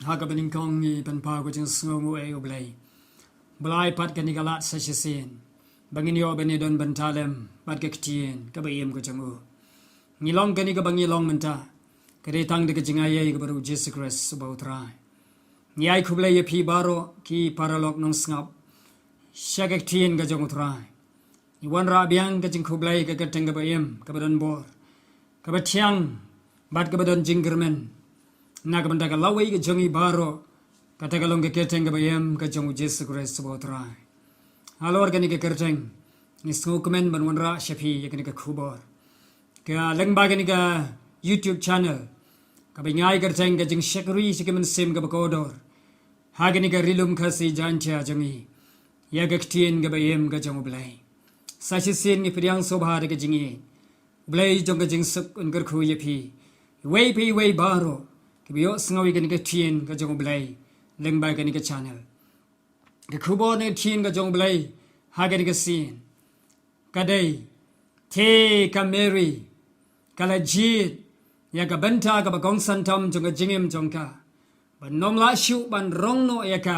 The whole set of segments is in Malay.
hakabaning kongi panpa ko jing sngongu e ublay blai pat kani galat sashisin bangin yo bani don bantalem pat ke ktien ka bayem ko jangu ngilong kani ka bangilong menta kare tang de jingaye ka baru Jesus Christ subautra nyai kublay ye pi baro ki paralok nong snap shagak tien ka jangu trai iwan ra biang ka jing kublay ka kateng ka bayem ka badon bor ka batiang bat ka badon jinggermen na ka banda ka laway ka jongi baro kata kalong ke keteng ka bayam ka jongu Jesus Christ subautra halor kani ke kerteng ni smokemen ban wanra shafi yakani ka khubor ka lengba kani ka YouTube channel ka bingai kerteng ka jing shakri sikimen sim ka bakodor hagani ka rilum khasi jancha jongi ya ka ktien ka bayam ka jongu blai sashi sin ni priang sobha ka jingi blai jong ka jing suk ungar khu yapi way baro ki biyo sngawi kani ka tien ka jongu blai lengba kani ka channel ke khubo ne tien ka jong blai ha kani ka sin kadai te ka Mary kala jit ya ka banta ka ba gong santam jong ka jingim jong ka ban nom la shu ban rong no ya ka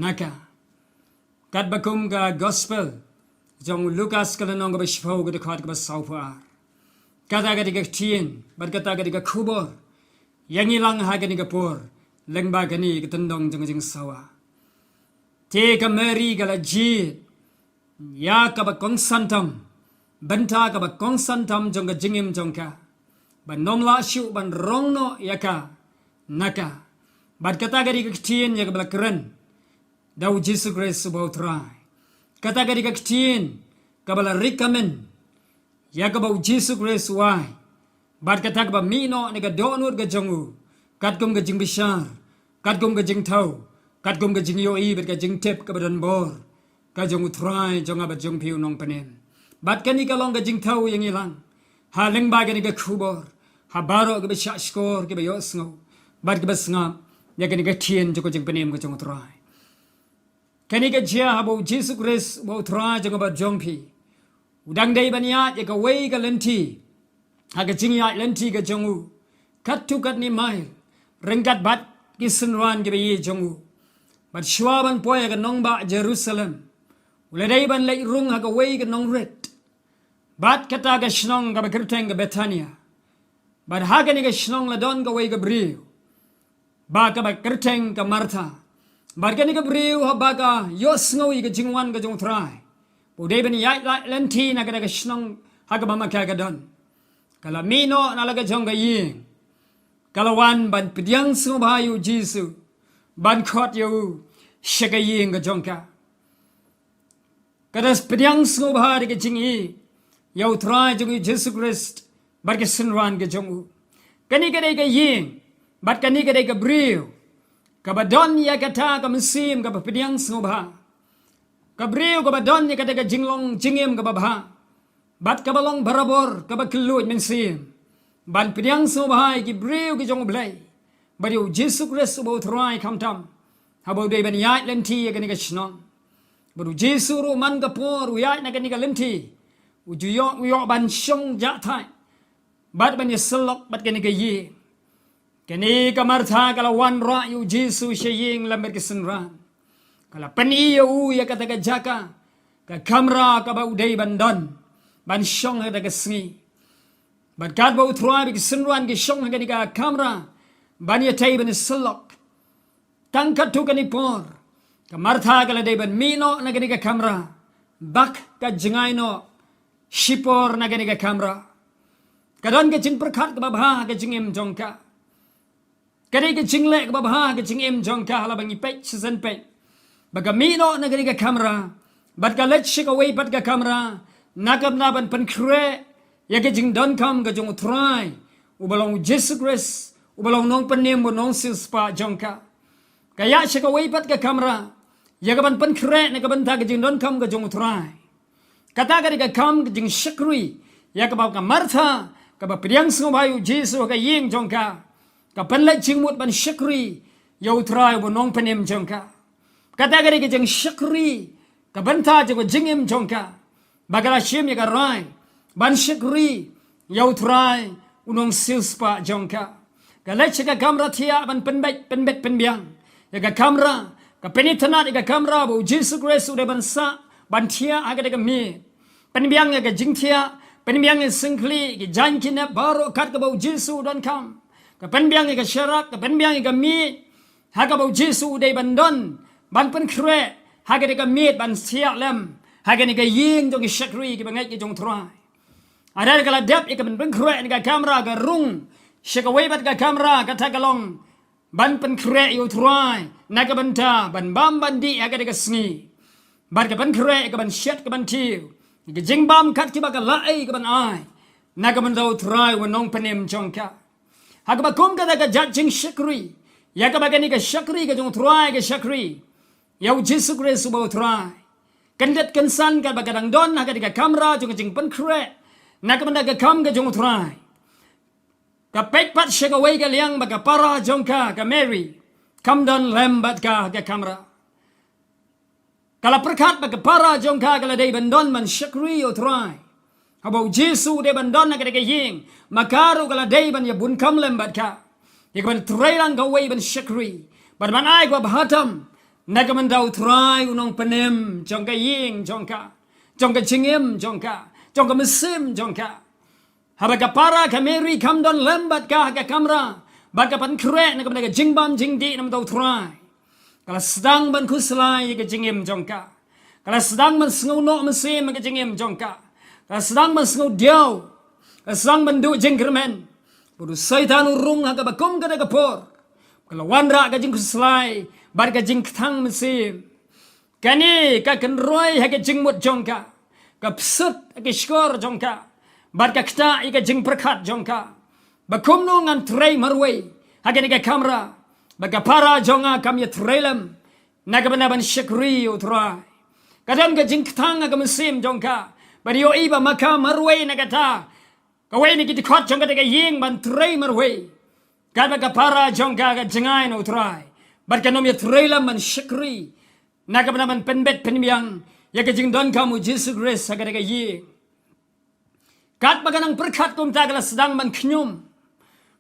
naka kat bakum ka gospel jong Lucas kala nong ka ba shfo ka de khat ka ba saufa kata ka ka tien ban kata ka ka khubo yang ilang ha kani ka por lengba kani ka tendong jong jing sawa te ka Mary kala jit ya ka ba kong santam banta ka ba kong santam jong ka jingim jong ka ban nom la shu ban rong no ya ka naka bat kata ka ka tien ya ka bla kren dau Jesus Christ subautra kata ka tien ka bala recommend ya ka ba Jesus Christ wai bat kata ka ba mino ne ka donur ka jongu kat kum ka jing bishar kat kum ka jing thau kat kum ka jing yo i bet ka jing tep ka badan bor ka jong utrai jong aba jong piu nong panen bat kani ka long ka jing thau yang ilang ha leng ba kani ka khubor ha baro ka ba sha skor ka ba yo sngo bat ka ba snga ya kani ka tien jo ko jing panem ka jong utrai kani ka jia ha bo Jesus Christ bo utrai jong aba jong pi udang dei bania ya ka wei ka lenti ha ka jing ya lenti ka jongu kat tu kat ni mai rengkat bat kisenwan ka ba ye jongu bat shwaban poya ka nong ba Jerusalem uladai ban lai rung ha ka wei ka nong ret bat kata ka shnong ka ba kerteng ka Bethania bat ha ka ni ka shnong la don ka wei ka briu ba ka ba kerteng ka Martha bat ka ni ka briu ha ba ka yo sngowi ka jingwan ka jong trai udai ban ya lenti na ka shnong ha ka ba ma ka don kala mino na la ka jong ka ying kala wan ban pidyang sngo ba yu Jesus ban khot yu shaka ying ka jong ka kada pidyang sngo ba ka jing yi yau trai jong Jesus Christ bat ka sinwan ka jong kani ka dai ka ying bat kani ka dai ka briu ka ba don ya ka ta ka musim ka ba pidyang sngo ba ka briu ka ba don ya ka dai ka jinglong jingim ka ba bat ka ba long barabor ka ba kluj men sim ban pidyang sngo ba ki briu ki jong blai but you Jesus Christ about try come tam how about they ban yai lenti ya kani ka shnong but you Jesus ro man ka por yai na kani ka lenti u ju yo ban shong ja thai bat ban yeslok bat kani ka yi kani ka Martha kala wan ra you Jesus sheying la mer kisan ran kala pani yu ya kata ka jaka ka kamera ka ba udai ban don ban shong ha ka sngi bat kat ba utrai bi kisan ran ki shong ha kani ka kamera ban ye tay ban slok tangkat tu kani por ka Martha kala dai ban mino na kani ka kamera bak ka jingai no shipor na kani ka kamera kadon ka jing perkhat ka ba ka jingem jong ka kani ka jingle ka ba ka jingem jong ka hala bangi pe season pe baga mino na kani ka kamera bat ka let shika way bat ka kamera nakam na ban pan kre ya ka jing don kam ka jong try ubalong Jesus Christ ubalong nong panem mo nong sispa jongka kaya shika way pat ka kamera ya ka ban pan kre na ka ban ta ka jing don kam ka jong try kata ka kam ka jing shakri ya ka ba ka Martha ka ba priang sngo bayu Jesus ka ying jongka ka pan la jing mut ban shakri yo try bo nong panem jongka kata ka jing shakri ka ban ta ka jingim jongka bagala shim ya ka rai ban shakri yo try unong sispa jongka Galai ga kamera tia ban penbet penbiang. Ya ga kamera ga penitana ga kamera bu Jesus Christ udah bansa ban tia aga ga mi. Penbiang ga jingtia, penbiang singkli ga jankina baru kat ga bu Jesus dan kam. Ga penbiang ga syarak, ga penbiang ga mi. Haga bu Jesus udah bandon ban pen kre haga ga mi ban sia lem. Haga ni ga ying jong syakri ga bangai ga jong trai. Ada kala dap ga ban kre ga kamera ga rung. Syakawai bat ga kamera ga tagalong. Ban pen kre yu trai. Naga banta ban bam bandi haga ga sngi. Ban ga ban kre ga ban syat ga ban tiu. Ga jing bam kat ki ba ga lai ga ban ai. Naga ban dau trai wanong penem jongka. Haga ba kum ga ga jat jing syakri. Ya ga ba ga ni ga syakri ga jong trai ga syakri. Yau Jesus Christ subau trai. Kendet kensan ga ba ga dang don haga ga kamera jong jing pen kre. Naga ban ga kam ga jong trai. Ka pek pat syakawai ga liang ba ga para jongka ga Mary. Kam don lembat ga kamera. Kalau perkat bagi para jongka kalau dia bandon man syakri o try. Habau Jesu dia bandon nak dia ying. Makaru kalau dia ban ya bun kam lembat ka. Dia ban trailan ka way ban syakri. Ban man ai gua bahatam. Nak man dau try unong penem jongka ying jongka. Jongka cingim jongka. Jongka mesim jongka. Habaga para ka Mary kam don lembat ka kamera. Baga pan kre nak ban jingbam jingdi nam dau try. Kalau sedang ban kuslai ke jingim jongka. Kalau sedang ban sengau no mesim ke jingim jongka. Kalau sedang ban sengau diau. Kalau sedang ban du jingkermen. Bodu syaitan urung ha ka bakum ka da kapor. Kalau wanra ka jing kuslai bar ka jing ktang mesim. Kani ka kenroi ha ka jingmut jongka. Ka psut ka skor jongka. Bar ka kta ka jing perkat jongka. Bakum no ngan trei marwei. Ha ka ni ka kamera. Baga para jonga kam ya trailam. Naga banaban syakri utrai. Kadang ka jingktang aga mesim jongka. Bari yo iba maka marway nagata. Kaway ni kiti kot jongka daga ying ban tray marway. Kada ka para jongka aga jengay na utrai. Bar kanom ya trailam ban syakri. Naga banaban penbet penimyang. Ya ka jingdon kamu Jesus Christ aga daga ying. Kat baganang perkat kumta kala sedang ban knyum.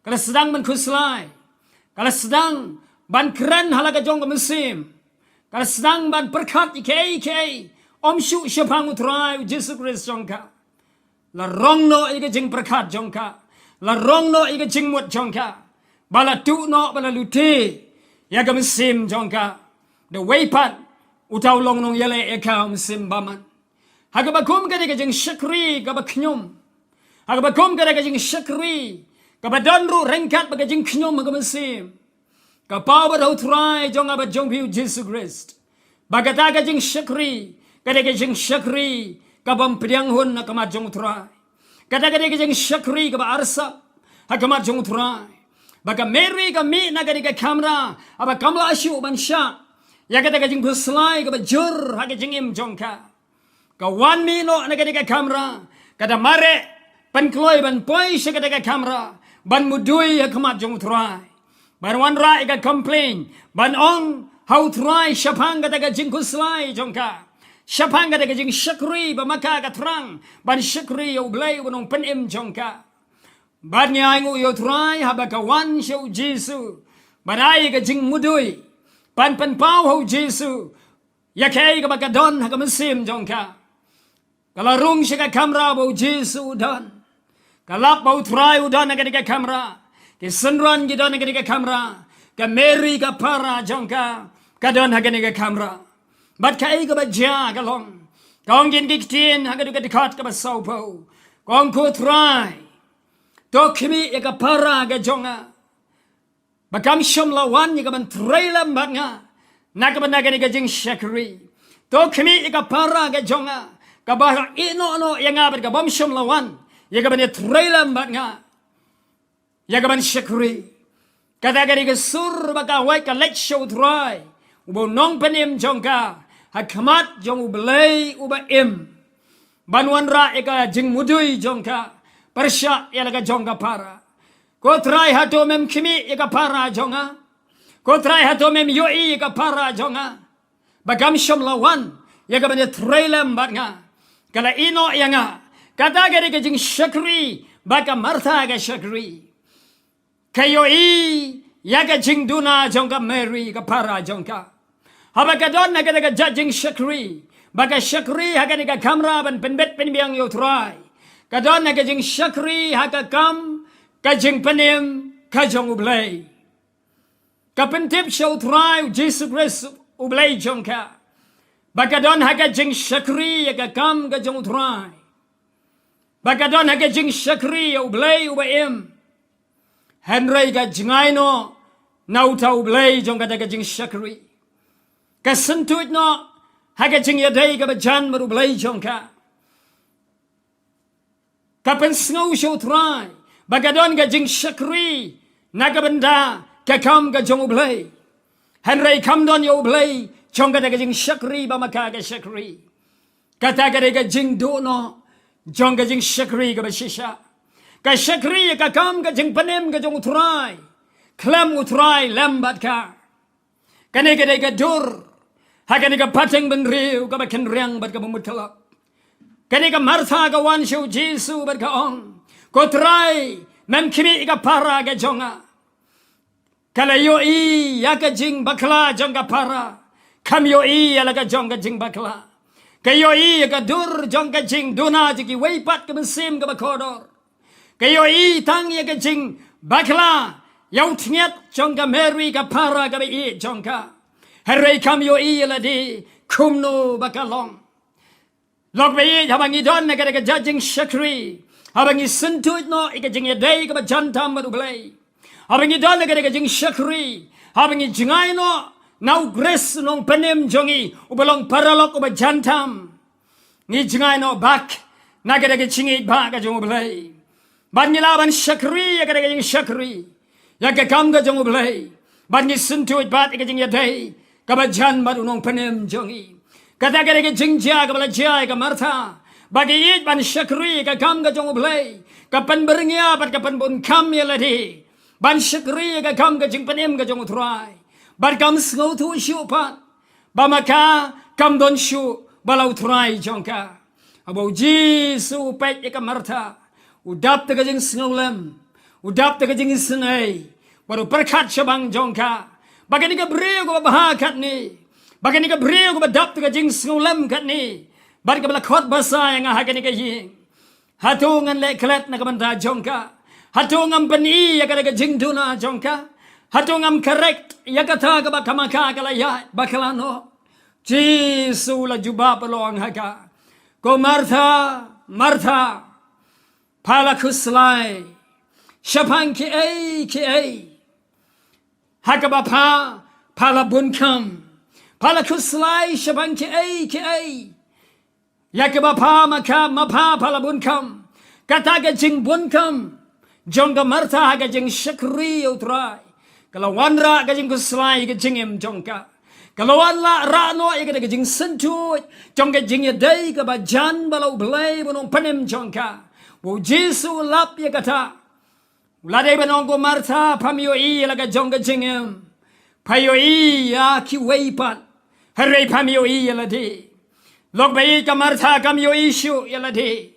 Kala sedang ban kuslay. Kalau sedang ban keren halaga jong mesim. Kalau sedang ban perkat ike om syu syapang utrai Jesus Christ jongka. La rong no ike jing perkat jongka. La rong no ike jing mut jongka. Bala tu no bala luti. Yaga mesim jongka. The way pat utau long nong yale eka mesim baman. Haga bakum ka ike jing syakri ka baknyum. Haga bakum ka ike jing syakri. Kabadonru rengkat baga jing knyum baga mesim. Kapau badau try jong abad jong piu Jesus Christ. Bagataga jing syakri. Kadega jing syakri. Kabam pediang hun na kamat jong try. Kadega jing syakri kaba arsap. Hakamat jong try. Baga Mary kami na kadega kamera. Aba kamla asyu ban syak. Ya kadega jing buslai kaba jur haga jing im jong ka. Kawan mino na kadega kamera. Kada mare pankloy ban poi sya kadega kamera. Ban mudui hakamat jong try. Ban wanra ika complain. Ban ong how try syapang kata jing kuslai jongka. Syapang kata jing syakri bamaka katrang. Ban syakri yo blay unong penim jongka. Ban nyangu yo try habaka wan show Jesu. Ban ay ka jing mudui. Ban pau ho Jesu. Yakai ka baka don haka mesim jongka. Kalau rung syaka kamera bo Jesu don. Kalap bau try udan na ka kamera. Ke senran ki don ka kamera. Ka Mary ka para jongka. Ka don haka ka kamera. Bat ka ay ka ba jia ka long. Kong gin kiktin haka ka dikat ka ba saupo. Kong ko try. To kimi ka para ka jonga. Bakam syom lawan ka ban trailam bat nga. Naka ba ka jing syakri. To kimi ka para ka jonga. Ka ba ino yang abat ka bom syom lawan. Ya ka ban trailam bat nga. Yagaban syakri. Kata gari ke sur baka wai ka let show try. Ubo nong penim jongka. Hakamat jong ubelay uba im. Banwan ra eka jing mudui jongka. Persya yalaga jongka para. Ko try hato mem kimi eka para jonga. Ko try hato mem yoi eka para jonga. Bagam syom lawan. Yagaban trailam bat nga. Kala ino yang nga. Kata gari ke jing syakri. Baka martha ga syakri. Kayoi yaga jing duna jonga Mary ka para jonga. Habakadon na ka judging Shakri. Baga Shakri haga ni ka kamra ban penbet penbiang yo try. Kadon na ka jing Shakri haga kam ka jing penim ka jong ublay. Ka pentip show try Jesus Christ ublay jonga. Bakadon haga jing Shakri haga kam ka jong try. Bakadon haga jing Shakri ublay ubaim. Henry ka jingay no nauta ublay jong ka jing Shakri. Kasentuit no haga jing yaday ka bajan marublay jong ka. Kapen sngow show try. Bagadon ka jing Shakri nagabanda kakam ka jong ublay. Henry kam don yo ublay jong ka jing Shakri ba maka ka Shakri. Kata ka jing do no jong ka jing Shakri ka basisha. Ka Shakri ka kam ka jing panem ka jong utray. Klam utray lambat ka. Kani ka dur. Hakani ka pateng benriu ka bakin riang bat ka bumutalak. Kani ka Martha ka wan siu Jesu bat ka ong. Ko try mem kimi ka para ka jonga. Kalayo i ya ka jing bakla jong ka para. Kam yo i ala ka jong ka jing bakla. Kayo i ka dur jong ka jing duna jiki weipat ka bensim ka bakodor. Kayo i tang ya ka jing bakla. Yaw tinget jong ka Mary ka para ka i jong ka. Heray kam yo i la di kumno bakalong. Log be habang idon na ka judging Shakri. Habang isentuit no ikajing yaday ka ba jantam marublay. Habang idon na ka jing Shakri. Habang ijingay no now grace nong penem jongi ubalong paralok uba jantam. Ni jingay no bak na ka jingit ba ka jong ublay. Banyilaban Shakri ya ka jing Shakri. Ya ka kam ka jong ublay. Ban isentuit bat ikajing yaday. Kabajan marunong penem jongi. Kata ka jingja ka balajay ka Martha. Bagi it ban Shakri ka kam ka jong ublay. Kapan berngya pat kapan bun kam yaladi. Ban Shakri ka kam ka jing penem ka jong utray. Ban kam sngow tu syu pat. Bamaka kam don syu balau utray jong ka. Abo Jesu pet ka Martha. Udap ta ka jing sngow lem. Udap ta ka jing snay. Baru perkat syabang jong ka. Bagani ka brio ko bahakat ni. Bagani ka brio ko badap ka jing sngulam kat ni. Bari ka balakot basa yang ahagani ka ying. Hatungan leklet na kabanda jongka. Hatungan pani ya ka jing duna jongka. Hatungan correct ya kata ka bakamaka kalaya bakalano. Jesu la juba pelong haka. Ko Martha, Martha. Pala kuslay. Syapang ki ay. Hakabapa pala bunkam pala kuslay syabang ki ay yakabapa maka mapa pala bunkam kata jing bunkam jongga Martha ga jing Shakri utray kalau wanra ga jing kuslay ga jingim jongka kalau wanla rano ga jing sentut jongga jing yaday ka bajan balau belay bunong panem jongka wo Jesu lap ya kata Uladai banonggo Martha pamyo i laga jongga jingem. Payo i ya ki weipat. Hare pamyo i yaladi. Log bayi ka Martha kamyo i shu yaladi.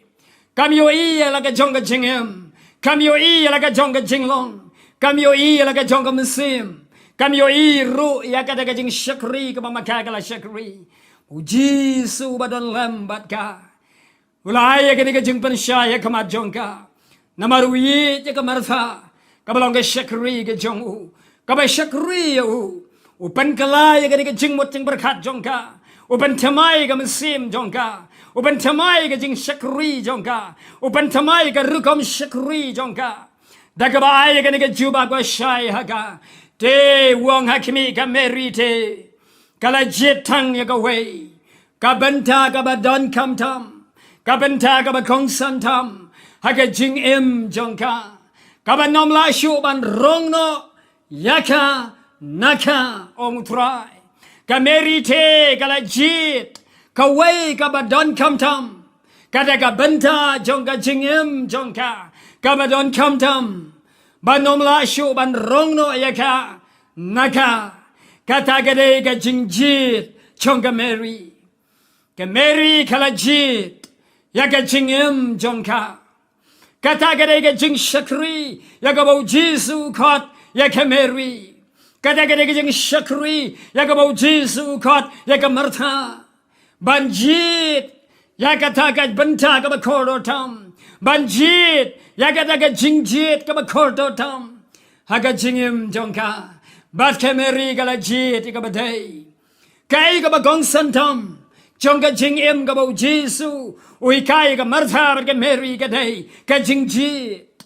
Kamyo i laga jongga jingem. Kamyo i laga jongga jinglong. Kamyo i laga jongga musim. Kamyo i ru ya kadaga jing Shakri ka mamakagala Shakri. Jesu badon lambat ka. Ulaya kaniga jing pansyaya kamat jongka. Namaruyi ka Martha kabalong ka Shakri ka jongu kabay Shakri upan kalaya ka jing mot jing berkat jongka upan tamay ka musim jongka upan tamay ka jing Shakri jongka upan tamay ka rukom Shakri jongka dagabay ka juba kwa shay haka te wong hakimi ka merite kalajit tang ya ka way kabanta ka ba don kam tam kabanta ka ba kong santam Haga jing im jongka. Kaban nom la shu ban rong no. Yaka naka ong try. Ka merite kala jit. Ka way ka badon kam tam. Kada ka benta jongka jing im jongka. Ka badon kam tam. Ban nom la shu ban rong no yaka naka. Kata gade ka jing jit jongka Mary. Ka Mary kala jit. Yaka jing im jongka. kata gede ke jing shakri ya ka bau Jesu khot ya ka Mary kata gede ke jing shakri ya ka bau Jesu khot ya ka Martha banjit ya kata ka benta ka ba kordo tam banjit ya kata ka jingjit ka ba kordo tam haga jingim jongka bat ka Mary ka la jit ka ba dei kai ka ba gong santam jongka jingim ka bau Jesu ui kai ka Martha bat ka Mary ka dei ka jingjit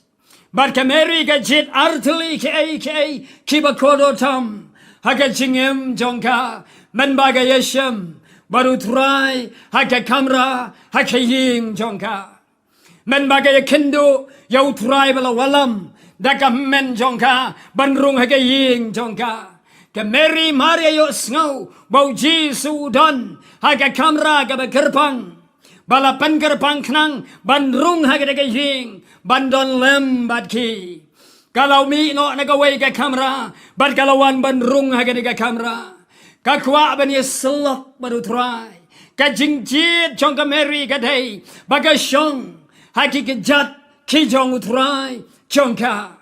bat ka Mary ka jit artli ke ki ba kordo tam haga jingim jongka man ba ka yeshem baru try haga kamera haga ying jongka men bagai kendo yau try bala walam daka men jongka banrung haga ying jongka ke Mary Maria yo snau bau Jesu don haga kamera ga gerpang bala pan gerpang knang banrung haga daga ying bandon lem badki kalau mi no naga wei ga kamera bad kalawan banrung haga daga kamera kakwa ban yeslok baru try ka jingjit jongka Mary ga dei baga shong haki kejat kijong utrai jongka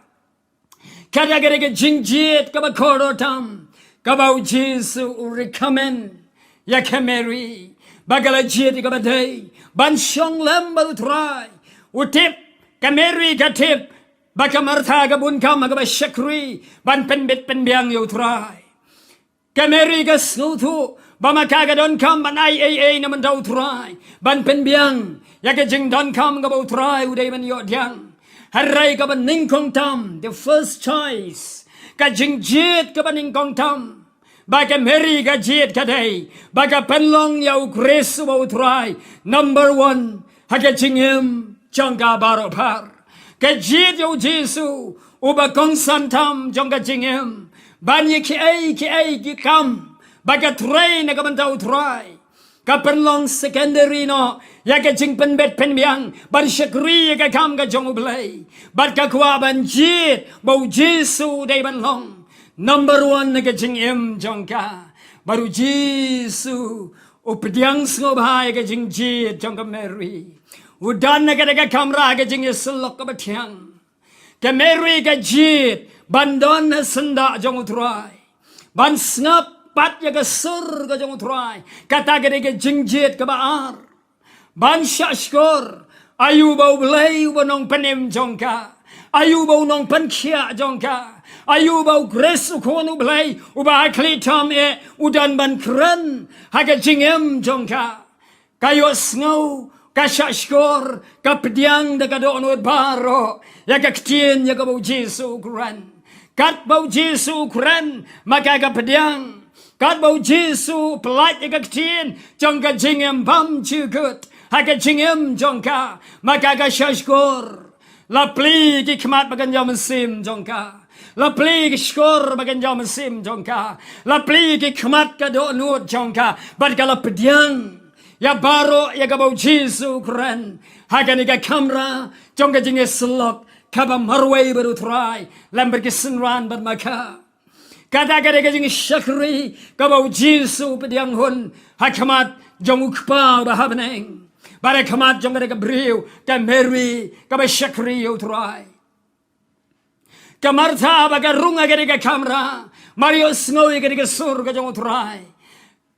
kada gede ke jingjit ka bakoro tam ka bau Jesu recommend ya ka Mary bagala jit ka badai ban shong lem baru try utip ka Mary ka tip baka Martha ka bun kam ka ba shakri ban penbit penbiang yo try ka Mary ka snutu bama kaga don kam ban ai naman daw try ban penbiang ya ke jing don kam ka bau try uday man yo diang harai ka ban ningkong tam the first choice ka jing jit ka ban ningkong tam ba ka Mary ka jit ka day ba ka penlong yaw grace bau try number 1 ha ka jingim jong ka baro par ka jit yo Jesu uba kong santam jong ka jingim ban ye ki ai ki kam ba ka try na ka ban daw try ka penlong secondary no ya ka jing penbet penbiang ban shakri ya ka kam ka jong ublay bat ka kwa ban jit bau Jesu day ban long number 1 na ka jing im jong ka baru Jesu updiang sngob ha ya ka jing jit jong ka Mary udan na ka kamera ka jing yeslok ka batiang ka Mary ka jit bandon na senda jong utrai ban snap pat ya ka sur ka jong utrai kata ka ka jingjit ka baar ban shashkor ayu bau blay nong panem jongka ayu bau nong pankhia jongka ayu bau grace ukonu blay uba akli tam udan ban kran haga jingem jongka kayo sngow ka shashkor ka pediang da ka doon baro ya ka ktien ya ka bau Jesu kran kat bau Jesu kran maka ka pediang kat bau Jesu pelat ya ka ktien jongka jingem bam chugut haga jingem jongka maka ka shashkor la pli ki khmat bagan jam sim jongka la pli ki shkor bagan jam sim jongka la pli ki khmat ka do nut jongka bat kala pediang ya baro ya ka bau Jesu kran haga ni ka kamera jongka jinge slok kaba marway baru try lamber ki sinran bat maka kata kata ka jinge shakri ka bau Jesu pediang hun hakmat jong ukpa bahabneng bara khamat jong ka briu ka Mary ka ba shakri yo try ka Martha ba ka runga ka kamera Mario sngoy ka sur ka jong try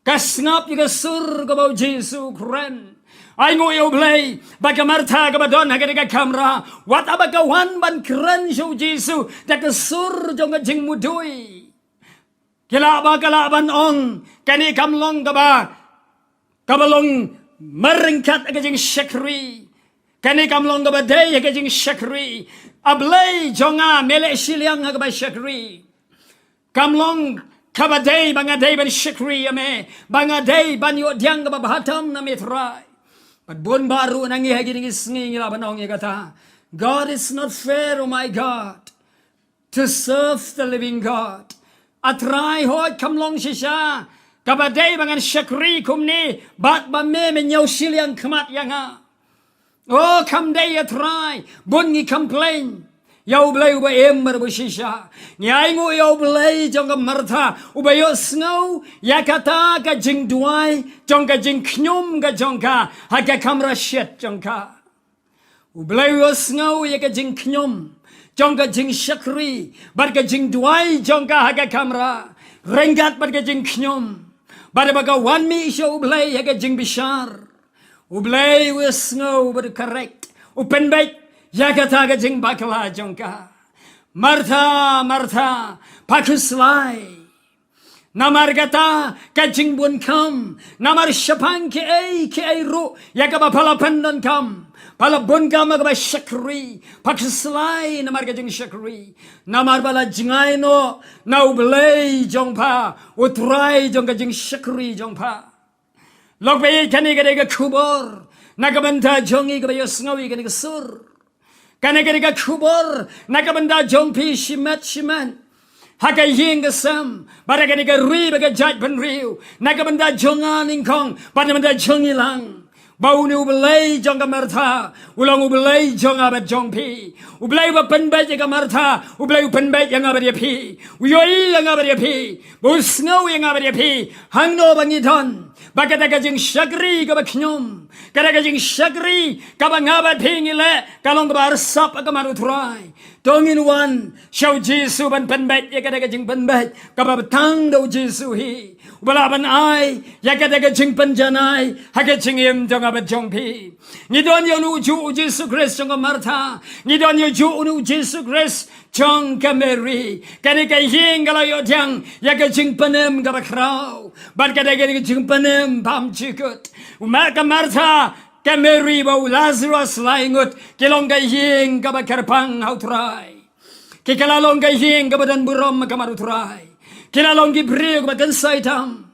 ka snap ka sur ka ba Jesu kren ai ngo yo play ba ka Martha ka ba don ka kamera wat aba ka wan ban kren show Jesu ta ka sur jong ka jing mudui kila ban ong kani kamlong ka ba kabalong meringkat agajing shakri kani kamlong ga badai agajing shakri ablay jonga mele shiliang ga ba shakri kamlong kabadai bangadai ban shakri ame bangadai ban yo diang ga bahatam na metrai but bon baru nangi hagi ngi sngi la banong kata God is not fair, oh my God, to serve the living God atrai hoi kamlong shisha kabaday bangan shakri kumni bat ba me menyaw siliang khamat yanga oh kamday atrai bungi complain yaw blay uba emmer bu shisha nyai ngo yaw blay jong Martha uba yo snow yakata ka jing duai jong ka jing knyum ka jong ka ha ka kamra shet jong ka Ublay was snow yaka jing knyom. Jonga jing shakri. Barga jing duai jonga haga kamera. Rengat barga jing knyom. Badabaga wan mi isha ublay yaka jing bishar. Ublay was snow but correct. Upen bait yaka taga jing bakala jonga. Martha, Martha, pakuslai. Namar gata kajing bun kam. Namar shapang ke ai ru. Yakaba pala pandan kam. Pala bun kam agaba shakri. Pakuslai namar kajing shakri. Namar bala jingai no. Na ublay jongpa. Utrai jong kajing shakri jongpa. Lokbay kani kadega kubor. Nakabanta jongi kabayo sngawi kani sur. Kanagariga kubor, nakabanda jongpi shiman. Haka ying sam, baraganiga ribaga jat ban riu, nakabanda jongan ingkong, panamanda jongilang. Bau ni ublay jonga martha, ulang ublay jonga bat jongpi. Ublay ba penbait jaga martha, ublay penbait yang abat yapi. Uyoi yang abat yapi, busngau yang abat yapi, hangno bangidon. Bagadaga jing shagri ka baknyom. Kadaga jing shagri ka bangabat pingile kalong ba arsap ka marutray. Tongin wan shaw Jesu ban penbait ya kadaga jing penbait ka batang daw Jesu hi. Ubalaban ay ya kadaga jing panjanay haga jing yem jonga bat jongpi. Ngidon yo nu ju Jesu Christ jonga Martha. Ngidon yo ju nu Jesu Christ jong ka Mary. Kadaga ying galayo tiang ya ka jing panem ka bakraw. Ban kadaga jing panem bam chikut. Umaka Martha ka Mary ba Lazarus laingut kilong ka ying ka bakarpang hautray. Kikalalong ka ying ka badan burom kamarutray. Kilalong ki brio ka bagan saitam.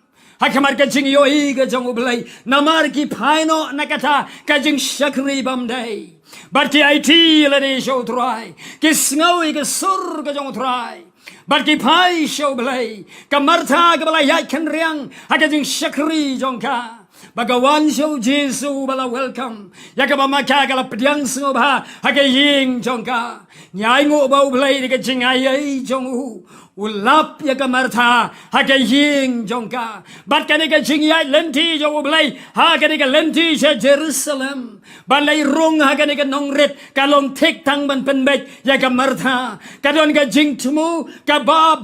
Hakamar ka jing yoi ka jong ublay. Namar ki paino nakata ka jing shakri bamday. Barki IT lani show try. Kisngawi ka sur ka jong try. Barki pai show blay. Ka Martha ka balay yat kan riang. Haka jing shakri jong ka. Bagawan show Jesu bala welcome. Yaka ba makakala pediang singo ba. Haka ying jong ka. Nyay ngo ba ublay di ka jing ayay jong u. Ulap ya ka Martha haka ying jongka bat kani ka jingyai lenti jong ublay haka ni ka lenti sa Jerusalem balay rung haka ni ka nongret kalong tik tang ban penbet ya ka Martha kadon ka jing tumu ka ba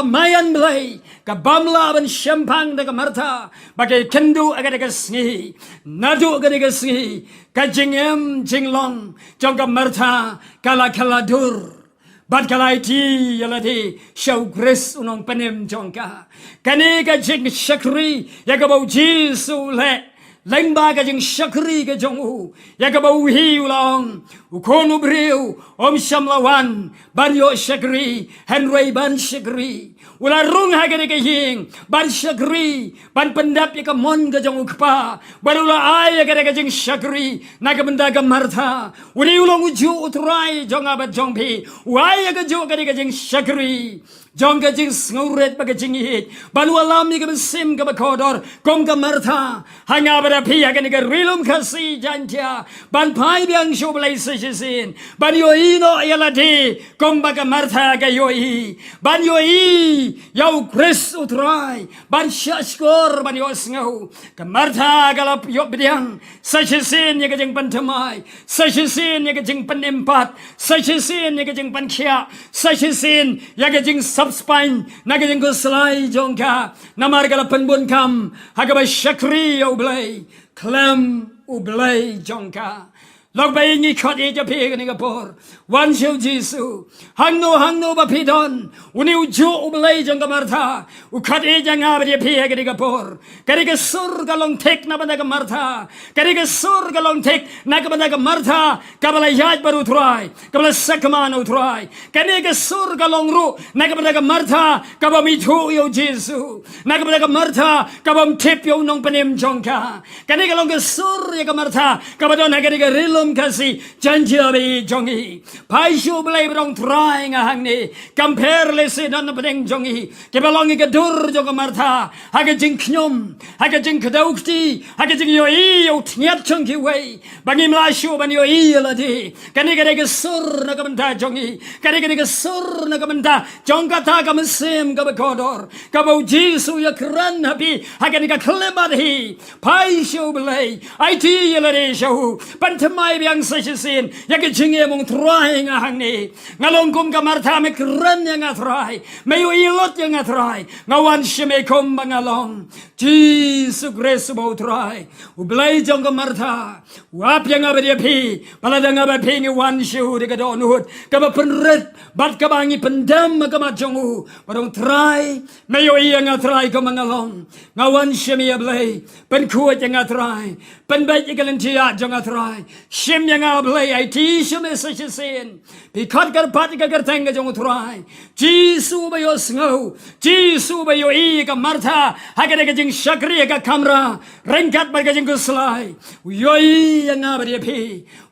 mayan blay ka bamla ban shampang da ka Martha bagay kendu aga ni ka sngi nadu aga ni ka sngi ka jingem jinglong jong ka Martha kala dur. Bat kalai ti yaladi show grace unong panem jongka. Kani ka jing shakri yakabau Jesu le. Lengba ka jing shakri ka jongu. Yakabau hi ulang. Ukonu briu om shamlawan. Banyo shakri. Henry ban shakri. Ula rung hagani ka ying. Ban shakri. Ban pendap yaka mon ka jongu kpa. Barula ay yaka jing shakri. Nakabenda ka Martha. Uli ulang uju utray jonga bat jongpi. Why yaka jo ka jing shakri. Jong ka jing snguret baga jing hit. Banu alam ni ka sim ka bakodor. Kong ka Martha. Hanga bada piya ka ni ka rilum ka si jantia. Ban pai biang shoblay sa shisin. Ban yo ino yaladi. Kong baga Martha ka yo i. Ban yo i. Yaw Chris utray. Ban shashkor ban yo sngaw. Ka Martha galap yo bidiang. Sa shisin ya ka jing pantamay. Sa shisin ya ka jing panimpat. Sa shisin ya ka jing pankya. Sa shisin ya ka jing subspine naging ko slay jongka namar gala penbun kam hagaba shakri ublay klam ublay jongka logbay ni khot e japi ni gapor wan show Jesu hangno ba pidon uni uju ublay jongka Martha u khot e janga ba japi ni gapor kari ka sur galong tek na banda ka Martha kari ka sur galong tek na ka banda ka Martha kabala yaj baru try kabala sakman utray kani ka sur galong ru na ka banda ka Martha kabam ithu yo Jesu na ka banda ka Martha kabam tip yo nong panem jongka kani ka long ka sur ya ka Martha kabadon hagari ka rilum kasi janjiabi jongi paisho blay brong trying ahangni compare lesi don padeng jongi kebalongi ka dur joga Martha haga jing knyom haga jing kadaukti haga jing yo i yo tnyat chongki wei bangim la shu ban yo i ladi kani ka sur na ka banda jongi kani ka sur na ka banda jongka ta ka mesim ka bakodor ka bau Jesu ya kran habi haga ni ka klemat hi paisho blay IT yelare shu pantamai try biang sajasin ya ke jinge mong try nga hangni ngalong kum ka Martha me kren yang try me yo ilot yang try ngawan sheme kom bangalong Jesus grace bo try ublay jong ka Martha wap yang abadi pi paladang abadi ngi wan shu de ka donut ka ba penret bat ka bangi pendam ka ma jongu barong try me yo yang try ka mangalong ngawan sheme ablay pen kuat yang try pen bai ka lan tia jong try shim yang ablay ai ti sheme sajasin pi khat kar pat ka kar tang jong try Jesus ba yo sngo Jesus ba yo i ka Martha hagade ka jing shakri ka kamera rengkat ba ka jing kuslai yo i yang abadi pi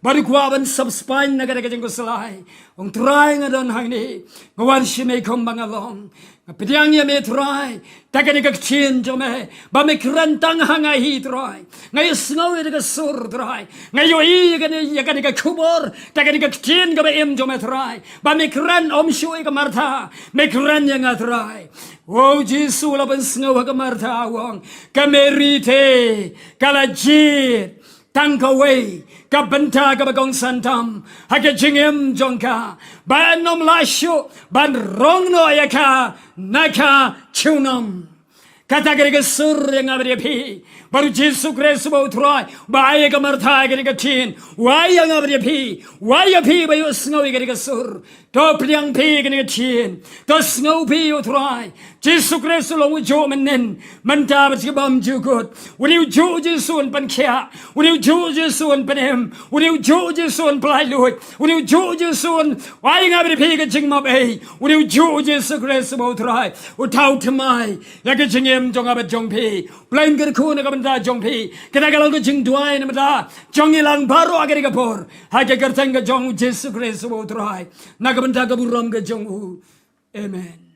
baru kuaban subspain na ka jing kuslai ong try nga don hangni ngawan shime kom bangalong Pediang ya me try, takkan ikak chin jome, ba me kerantang hanga hi try, ngayo sngaw ikak sur try, ngayo i yakan ikak kubor, takkan ikak chin ka ba im jome try, ba me keran om shu ikak Martha, me keran yang try. Oh Jesus laban sngaw ka Martha wong, kamerite, kalajit, tangkaway, kabenta ka bagong santam, hake jingem jongka, ban nom lasyo, ban rong no ayaka, naka chunam. Kata kaya ka sur yang abadi pi, baru Jesus Kristus mau try, bahaya ka Martha kaya ka tin, waya nga abadi pi, waya pi bayo sngaw kaya ka sur, to pliang pi kaya ka tin, to sngaw pi yo try, Jesus Kristus long ujo menen, mentabat si bam jukut, uri ujo Jesus pan kya, uri ujo Jesus pan em, uri ujo Jesus palai luit, uri ujo Jesus, waya nga abadi pi ka jing mabay, uri ujo Jesus Kristus mau try, utau temai, ya ka jing jong abat jong pi, plain ker ku na kabenta jong pi, kita kalau ke jing duai na mata, jong ilang baru agar ikapor, hake kerteng ke jong Jesus Kristus mau try, na kabenta kaburam ke jong u, amen.